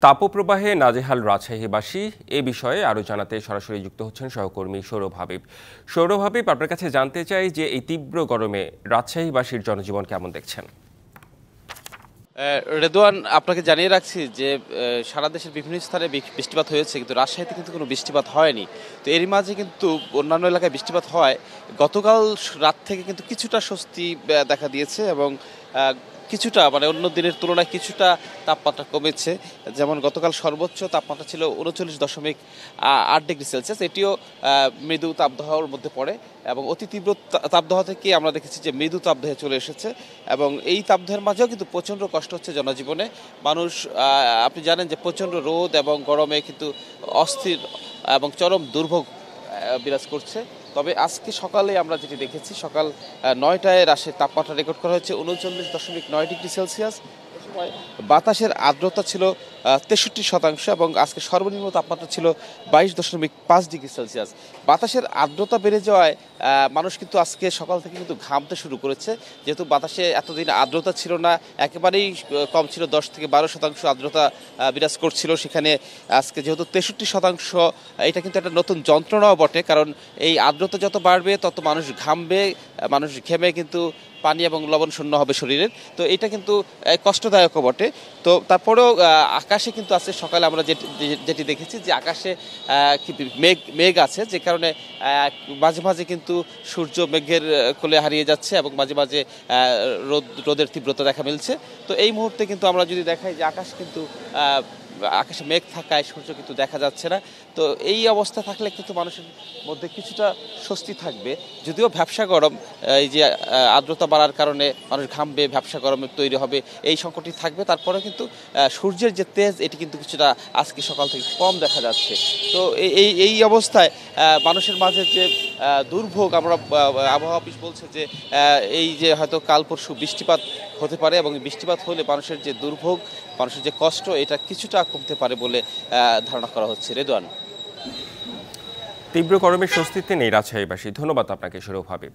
তাপপ্রবাহে নাজেহাল রাজশাহীবাসী এ বিষয়ে আরও জানাতে সরাসরি যুক্ত হচ্ছেন সহকর্মী সৌরভ হাবিব। সৌরভ হাবিব, আপনার কাছে জানতে চাই যে এই তীব্র গরমে রাজশাহীবাসীর জনজীবন কেমন দেখছেন? রেদওয়ান, আপনাকে জানিয়ে রাখছি যে সারা দেশের বিভিন্ন স্থানে বৃষ্টিপাত হয়েছে, কিন্তু রাজশাহীতে কিন্তু কোনো বৃষ্টিপাত হয়নি। তো এরই মাঝে কিন্তু অন্যান্য এলাকায় বৃষ্টিপাত হয়। গতকাল রাত থেকে কিন্তু কিছুটা স্বস্তি দেখা দিয়েছে এবং কিছুটা মানে অন্য দিনের তুলনায় কিছুটা তাপমাত্রা কমেছে। যেমন গতকাল সর্বোচ্চ তাপমাত্রা ছিল 39.8 ডিগ্রি সেলসিয়াস। এটিও মৃদু তাপদাহর মধ্যে পড়ে এবং অতি তীব্র তাপদাহ থেকে আমরা দেখেছি যে মৃদু তাপদাহে চলে এসেছে এবং এই তাপদাহের মাঝেও কিন্তু প্রচণ্ড কষ্ট হচ্ছে জনজীবনে। মানুষ, আপনি জানেন যে প্রচণ্ড রোদ এবং গরমে কিন্তু অস্থির এবং চরম দুর্ভোগ বিরাজ করছে। তবে আজকে সকালে আমরা যেটি দেখেছি, সকাল 9টায় রাজশাহীর তাপমাত্রা রেকর্ড করা হয়েছে 39.9 ডিগ্রি সেলসিয়াস। বাতাসের আর্দ্রতা ছিল 63% এবং আজকে সর্বনিম্ন তাপমাত্রা ছিল 22.5 ডিগ্রি সেলসিয়াস। বাতাসের আর্দ্রতা বেড়ে যাওয়ায় মানুষ কিন্তু আজকে সকাল থেকে কিন্তু ঘামতে শুরু করেছে। যেহেতু বাতাসে এতদিন আর্দ্রতা ছিল না, একেবারেই কম ছিল, 10 থেকে 12% আর্দ্রতা বিরাজ করছিল, সেখানে আজকে যেহেতু 63%, এটা কিন্তু একটা নতুন যন্ত্রণাও বটে। কারণ এই আর্দ্রতা যত বাড়বে তত মানুষ ঘামবে, মানুষ ঘেমে কিন্তু পানি এবং লবণ শূন্য হবে শরীরের। তো এটা কিন্তু কষ্টদায়কও বটে। তো তারপরেও আকাশে কিন্তু আজকে সকালে আমরা যেটি দেখেছি যে আকাশে মেঘ আছে, যে কারণে মাঝে মাঝে কিন্তু সূর্য মেঘের কোলে হারিয়ে যাচ্ছে এবং মাঝে মাঝে রোদের তীব্রতা দেখা মিলছে। তো এই মুহূর্তে কিন্তু আমরা যদি দেখাই যে আকাশে মেঘ থাকায় সূর্য কিন্তু দেখা যাচ্ছে না। তো এই অবস্থা থাকলে কিন্তু মানুষের মধ্যে কিছুটা স্বস্তি থাকবে। যদিও ভ্যাপসা গরম, এই যে আর্দ্রতা বাড়ার কারণে মানুষ ঘামবে, ভ্যাপসা গরমের তৈরি হবে, এই সংকটই থাকবে। তারপরে কিন্তু সূর্যের যে তেজ, এটি কিন্তু কিছুটা আজকে সকাল থেকে কম দেখা যাচ্ছে। তো এই অবস্থায় মানুষের মাঝে যে দুর্ভোগ, আমরা আবহাওয়া অফিস বলছে যে এই যে হয়তো কাল পরশু বৃষ্টিপাত হতে পারে এবং বৃষ্টিপাত হলে মানুষের যে দুর্ভোগ, মানুষের যে কষ্ট, এটা কিছুটা কমতে পারে বলে ধারণা করা হচ্ছে। রেদওয়ান, তীব্র গরমের স্বস্তিতে নেই রাজশাহীবাসী। ধন্যবাদ আপনাকে সৌরভ হাবিব।